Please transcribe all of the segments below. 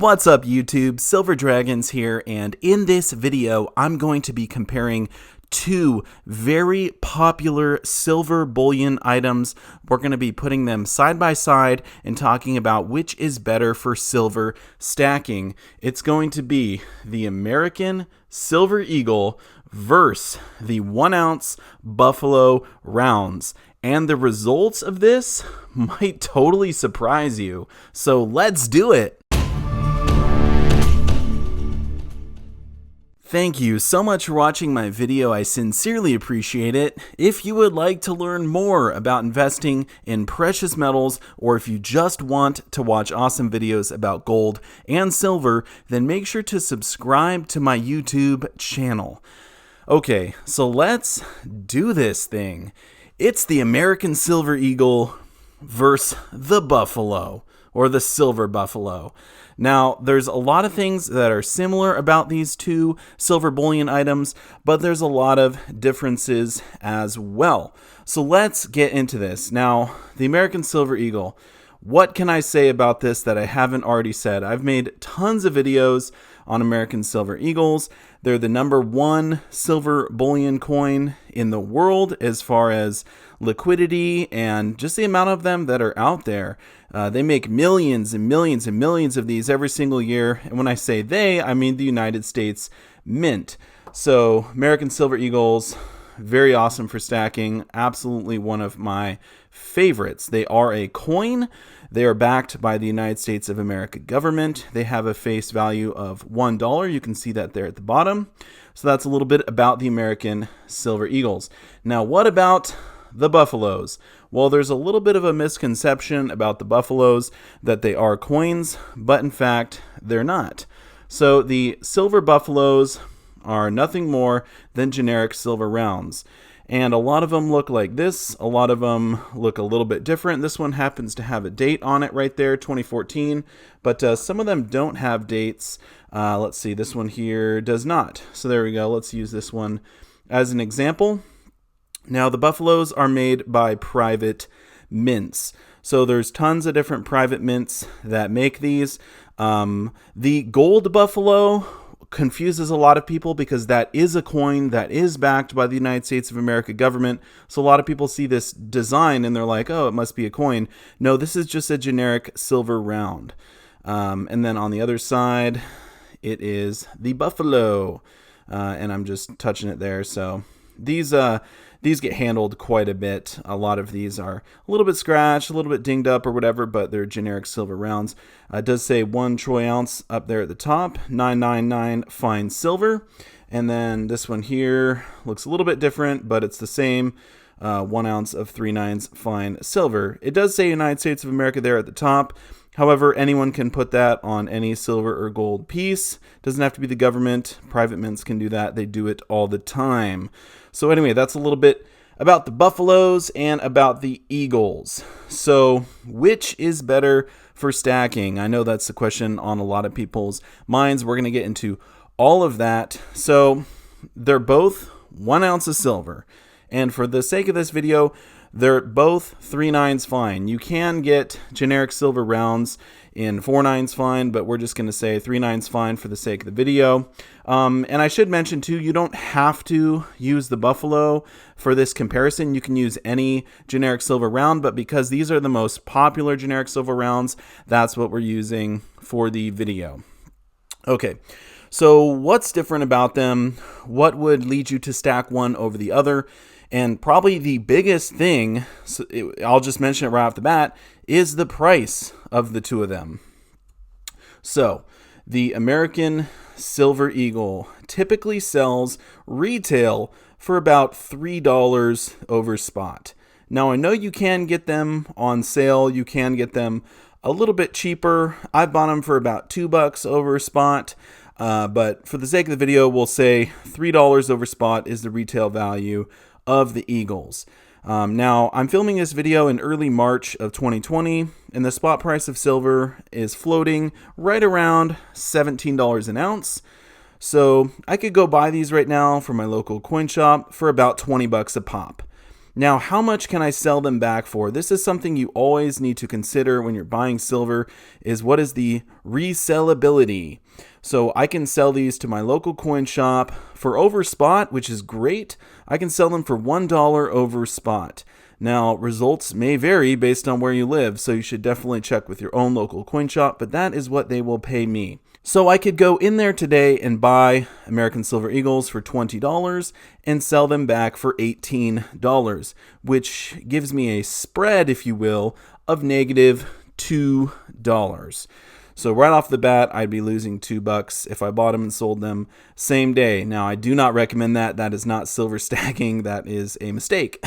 What's up YouTube, Silver Dragons here, and in this video I'm going to be comparing two very popular silver bullion items. We're going to be putting them side by side and talking about which is better for silver stacking. It's going to be the American Silver Eagle versus the 1 ounce Buffalo rounds. And the results of this might totally surprise you. So let's do it. Thank you so much for watching my video. I sincerely appreciate it. If you would like to learn more about investing in precious metals, or if you just want to watch awesome videos about gold and silver, then make sure to subscribe to my YouTube channel. Okay, so let's do this thing. It's the American Silver Eagle versus the Buffalo, or the Silver Buffalo. Now, there's a lot of things that are similar about these two silver bullion items, but there's a lot of differences as well. So let's get into this. Now, the American Silver Eagle, what can I say about this that I haven't already said? I've made tons of videos on American Silver Eagles. They're the #1 silver bullion coin in the world as far as liquidity and just the amount of them that are out there. They make millions and millions and millions of these every single year. And when I say they, I mean the United States Mint. So American Silver Eagles, very awesome for stacking. Absolutely one of my favorites. They are a coin. They are backed by the United States of America government. They have a face value of $1. You can see that there at the bottom. So that's a little bit about the American Silver Eagles. Now, what about the Buffaloes? Well, there's a little bit of a misconception about the Buffaloes that they are coins, but in fact, they're not. So the silver Buffaloes are nothing more than generic silver rounds. And a lot of them look like this. A lot of them look a little bit different. This one happens to have a date on it right there, 2014. But some of them don't have dates. Let's see, this one here does not. So there we go. Let's use this one as an example. Now, the Buffaloes are made by private mints. So there's tons of different private mints that make these. The gold Buffalo confuses a lot of people because that is a coin that is backed by the United States of America government. So a lot of people see this design and they're like, oh, it must be a coin. No, this is just a generic silver round. And then on the other side, it is the Buffalo. And I'm just touching it there. So these get handled quite a bit. A lot of these are a little bit scratched, a little bit dinged up or whatever, but they're generic silver rounds. It does say 1 troy ounce up there at the top, 999 fine silver. And then this one here looks a little bit different, but it's the same, 1 ounce of 3/9 fine silver. It does say United States of America there at the top. However, anyone can put that on any silver or gold piece. Doesn't have to be the government. Private mints can do that. They do it all the time. So anyway, that's a little bit about the Buffaloes and about the Eagles. So which is better for stacking? I know that's the question on a lot of people's minds. We're going to get into all of that. So they're both 1 ounce of silver. And for the sake of this video, they're both 3/9 fine. You can get generic silver rounds in 4/9 fine, but we're just going to say 3/9 fine for the sake of the video. And I should mention too, you don't have to use the Buffalo for this comparison. You can use any generic silver round, but because these are the most popular generic silver rounds, that's what we're using for the video. Okay. So what's different about them? What would lead you to stack one over the other? And probably the biggest thing, I'll just mention it right off the bat, is the price of the two of them. So the American Silver Eagle typically sells retail for about $3 over spot. Now, I know you can get them on sale. You can get them a little bit cheaper. I bought them for about $2 over spot. But for the sake of the video, we'll say $3 over spot is the retail value of the Eagles. Now, I'm filming this video in early March of 2020, and the spot price of silver is floating right around $17 an ounce. So I could go buy these right now from my local coin shop for about $20 a pop. Now, how much can I sell them back for? This is something you always need to consider when you're buying silver, is what is the resellability? So I can sell these to my local coin shop for over spot, which is great. I can sell them for $1 over spot. Now, results may vary based on where you live, so you should definitely check with your own local coin shop, but that is what they will pay me. So I could go in there today and buy American Silver Eagles for $20 and sell them back for $18, which gives me a spread, if you will, of negative $2. So right off the bat, I'd be losing $2 if I bought them and sold them same day. Now, I do not recommend that. That is not silver stacking. That is a mistake.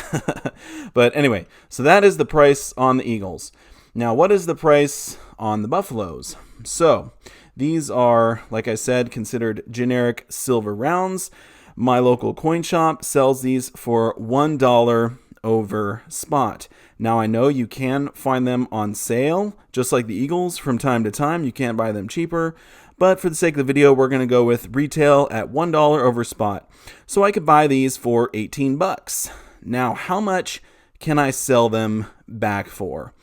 But anyway, so that is the price on the Eagles. Now, what is the price on the Buffaloes? So these are, like I said, considered generic silver rounds. My local coin shop sells these for $1 over spot. Now, I know you can find them on sale, just like the Eagles from time to time. You can buy them cheaper, but for the sake of the video, we're going to go with retail at $1 over spot. So I could buy these for $18. Now, how much can I sell them back for?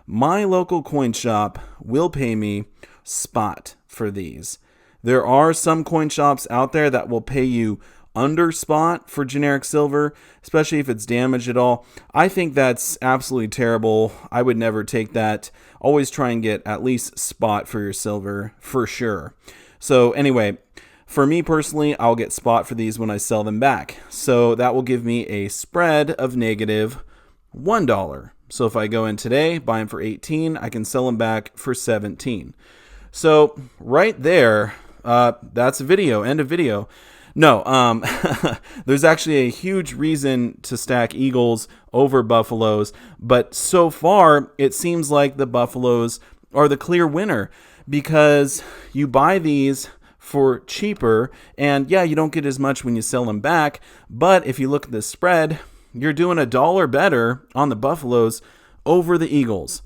My local coin shop will pay me spot for these. There are some coin shops out there that will pay you under spot for generic silver, especially if it's damaged at all. I think that's absolutely terrible. I would never take that. Always try and get at least spot for your silver for sure. So anyway, for me personally, I'll get spot for these when I sell them back. So that will give me a spread of negative $1. So if I go in today, buy them for 18, I can sell them back for 17. So right there, that's a video, end of video. No, there's actually a huge reason to stack Eagles over Buffaloes, but so far it seems like the Buffaloes are the clear winner because you buy these for cheaper, and yeah, you don't get as much when you sell them back, but if you look at the spread, you're doing $1 better on the Buffaloes over the Eagles.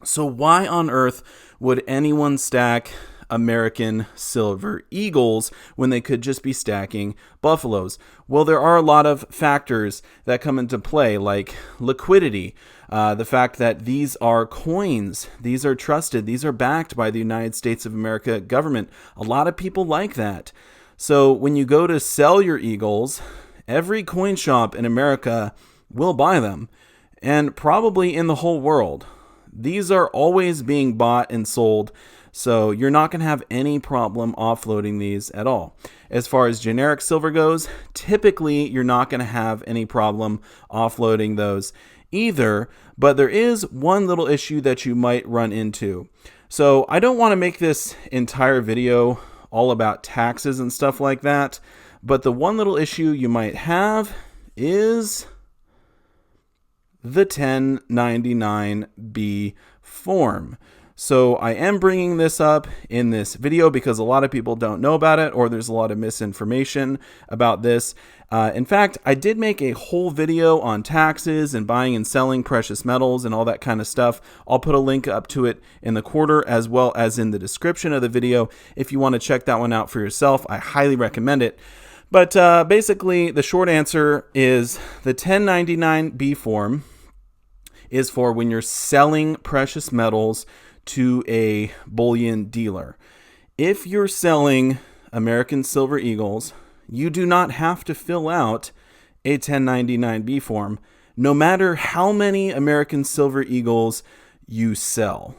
So why on earth would anyone stack American Silver Eagles when they could just be stacking Buffaloes? Well, there are a lot of factors that come into play, like liquidity, the fact that these are coins, these are trusted, these are backed by the United States of America government. A lot of people like that. So when you go to sell your Eagles, every coin shop in America will buy them, and probably in the whole world. These are always being bought and sold, so you're not going to have any problem offloading these at all. As far as generic silver goes, typically you're not going to have any problem offloading those either, but there is one little issue that you might run into. So I don't want to make this entire video all about taxes and stuff like that, but the one little issue you might have is the 1099B form. So I am bringing this up in this video because a lot of people don't know about it, or there's a lot of misinformation about this. In fact, I did make a whole video on taxes and buying and selling precious metals and all that kind of stuff. I'll put a link up to it in the quarter as well as in the description of the video. If you want to check that one out for yourself, I highly recommend it. But basically, the short answer is the 1099B form is for when you're selling precious metals to a bullion dealer. If you're selling American Silver Eagles, you do not have to fill out a 1099B form, no matter how many American Silver Eagles you sell.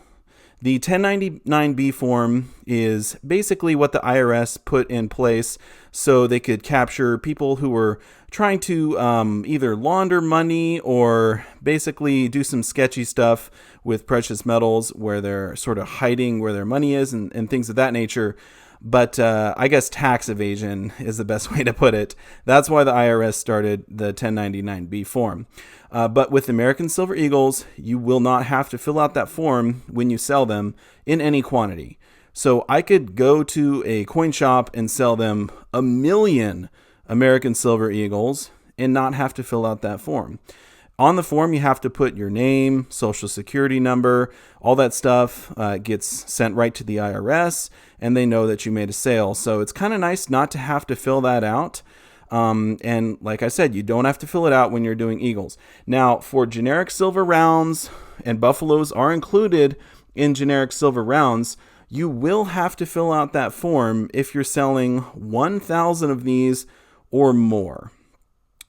The 1099B form is basically what the IRS put in place so they could capture people who were trying to either launder money or basically do some sketchy stuff with precious metals where they're sort of hiding where their money is and things of that nature. But I guess tax evasion is the best way to put it. That's why the IRS started the 1099B form. But with American Silver Eagles, you will not have to fill out that form when you sell them in any quantity. So I could go to a coin shop and sell them 1 million American Silver Eagles and not have to fill out that form. On the form, you have to put your name, social security number, all that stuff gets sent right to the IRS, and they know that you made a sale. So it's kind of nice not to have to fill that out. And like I said, you don't have to fill it out when you're doing eagles. Now, for generic silver rounds, and buffaloes are included in generic silver rounds, you will have to fill out that form if you're selling 1,000 of these or more.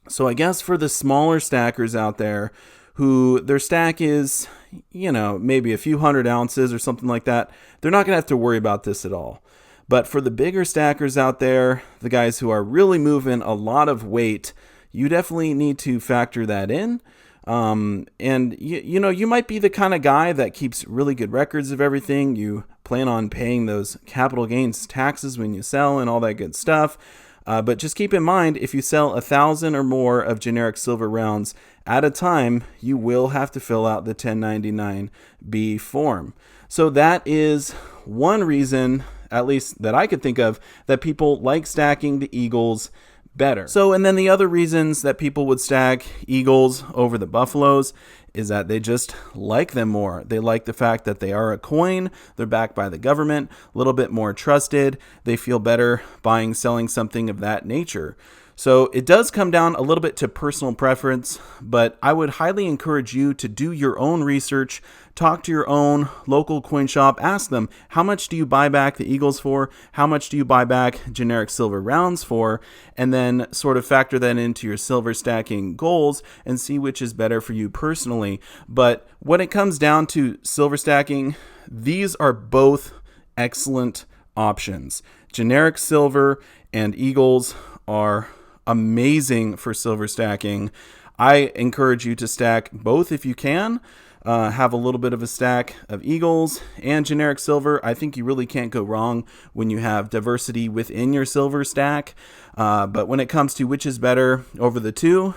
So I guess for the smaller stackers out there who their stack is, maybe a few hundred ounces or something like that, they're not going to have to worry about this at all. But for the bigger stackers out there, the guys who are really moving a lot of weight, you definitely need to factor that in. And you might be the kind of guy that keeps really good records of everything. You plan on paying those capital gains taxes when you sell and all that good stuff. But just keep in mind, if you sell 1,000 or more of generic silver rounds at a time, you will have to fill out the 1099-B form. So that is one reason, at least that I could think of, that people like stacking the eagles better. So, and then the other reasons that people would stack eagles over the buffaloes is that they just like them more. They like the fact that they are a coin, they're backed by the government, a little bit more trusted. They feel better buying, selling something of that nature. So it does come down a little bit to personal preference, but I would highly encourage you to do your own research, talk to your own local coin shop, ask them, how much do you buy back the eagles for? How much do you buy back generic silver rounds for? And then sort of factor that into your silver stacking goals and see which is better for you personally. But when it comes down to silver stacking, these are both excellent options. Generic silver and eagles are amazing for silver stacking. I encourage you to stack both if you can. Have a little bit of a stack of eagles and generic silver. I think you really can't go wrong when you have diversity within your silver stack. But when it comes to which is better over the two,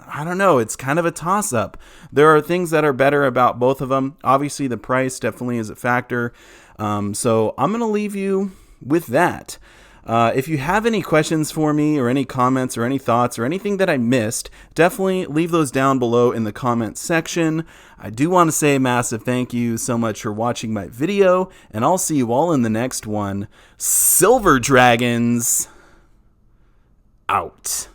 I don't know. It's kind of a toss-up. There are things that are better about both of them. Obviously, the price definitely is a factor. So I'm going to leave you with that. If you have any questions for me or any comments or any thoughts or anything that I missed, definitely leave those down below in the comments section. I do want to say a massive thank you so much for watching my video, and I'll see you all in the next one. Silver Dragons out.